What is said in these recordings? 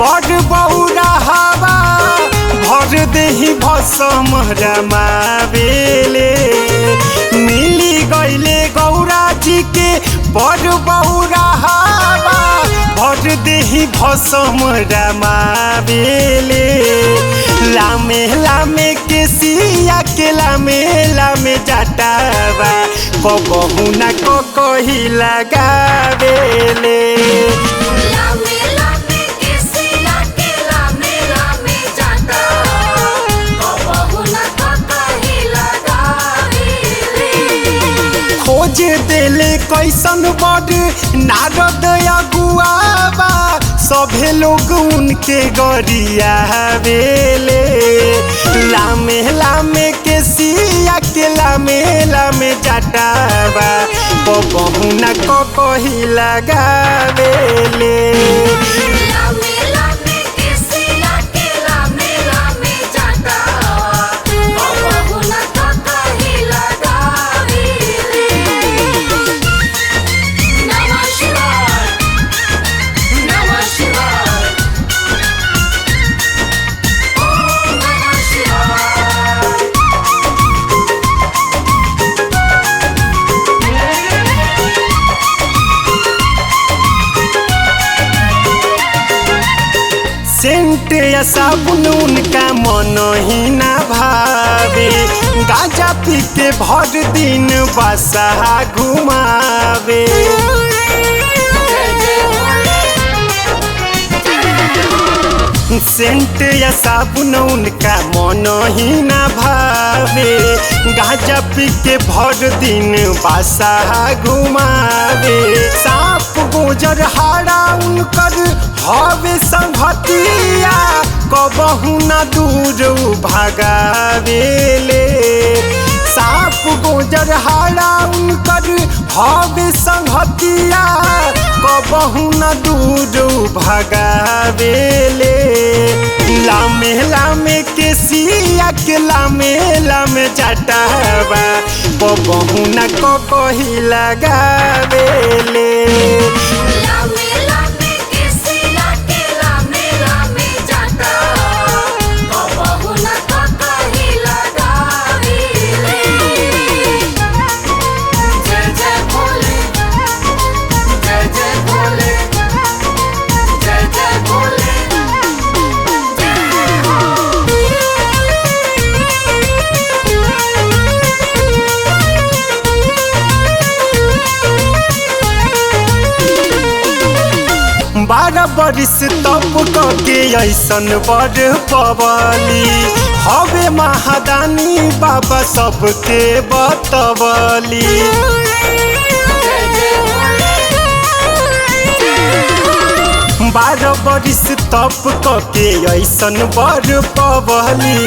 बड़ बौरा हवा भर देही भसम रमावेले। मिली गईले गौरा जी के बड़ बौरा हवा भर देही भसम रमावेले। लामे लामे के सिया के लामे लामे जटावा कबहू न कही लगावेले। खोज देले कैसन बड़ नारद अगुआबा सभे लोग उनके गरियावेले। लामे लामे के सिया के लामे लामे जटावा कबहू न कही लगावेले। सेंट या साबुन उनका मन ही ना भावे। गांजा पी के भर दिन बसा घुमावे। सेंट या साबुन उनका मन ही ना भावे। गांजा पी के भर दिन बसा घुमावे। सांप गोजर हाड़ा उनकर हवे संगतिया कबहू न दूर भागावेले। सांप गोजर हाड़ा उनकर हवे संगतिया कबहू न दूर भागावेले। लामे लामे के सिया के लामे लामे जटावा कबहू न कही लगावेले। बारह बरिस तप के ऐसन बड़ पवली हवे महादानी बाबा सबके बतवली। बारह बरिस तप के ऐसन बड़ पवली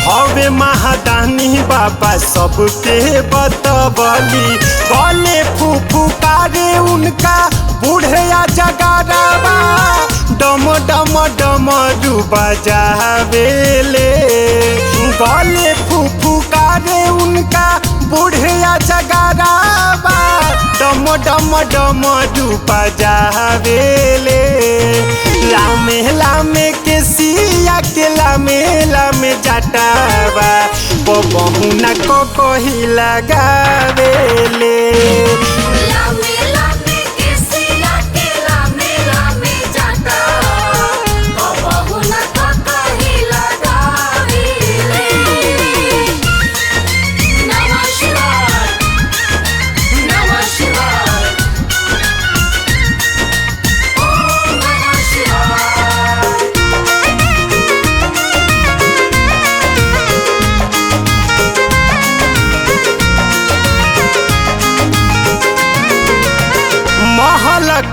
हवे महादानी बाबा सबके बतवली। गले फुफुकारे उनका बुढ़िया जगारावा डम डम डमरू बजावेले। गले फुफुकारे उनका बुढ़िया जगारावा डम डम डमरू बजावेले। लामे लामे के सिया के लामे लामे जटावा कबहू न कही लगावेले।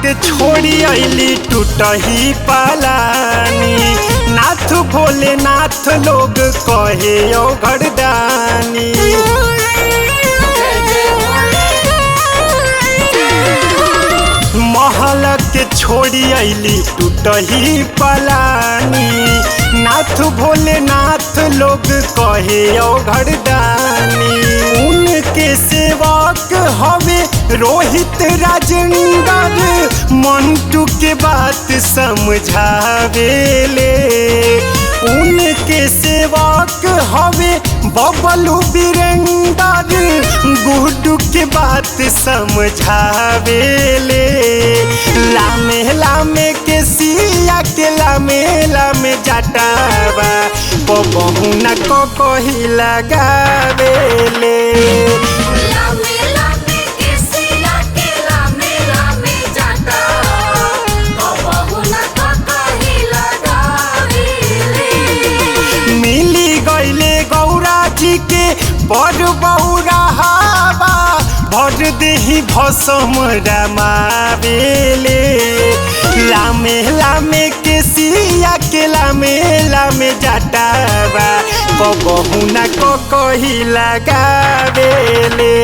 के छोड़ी अली टूटही पालानी। नाथ भोले नाथ लोग कहे घरदानी। महल के छोड़ी अली टूटही पालानी। नाथ भोले नाथ लोग कहे घरदानी। उनके सेवक हवे रोहित राजेंद्र मंटू के बात समझावेले। उनके सेवक हवे बबलू वीरेंद्र गुड्डू के बात समझावेले। लामे लामे के सिया के लामे लामे जटावा बबहू न को कही लगावेले। मिली गईले गौरा जी के बड़ बौरा हवा भर देही भसम रमावेले। लामे लामे के सिया के लामे लामे जटावा बबहू न को कही लगावेले।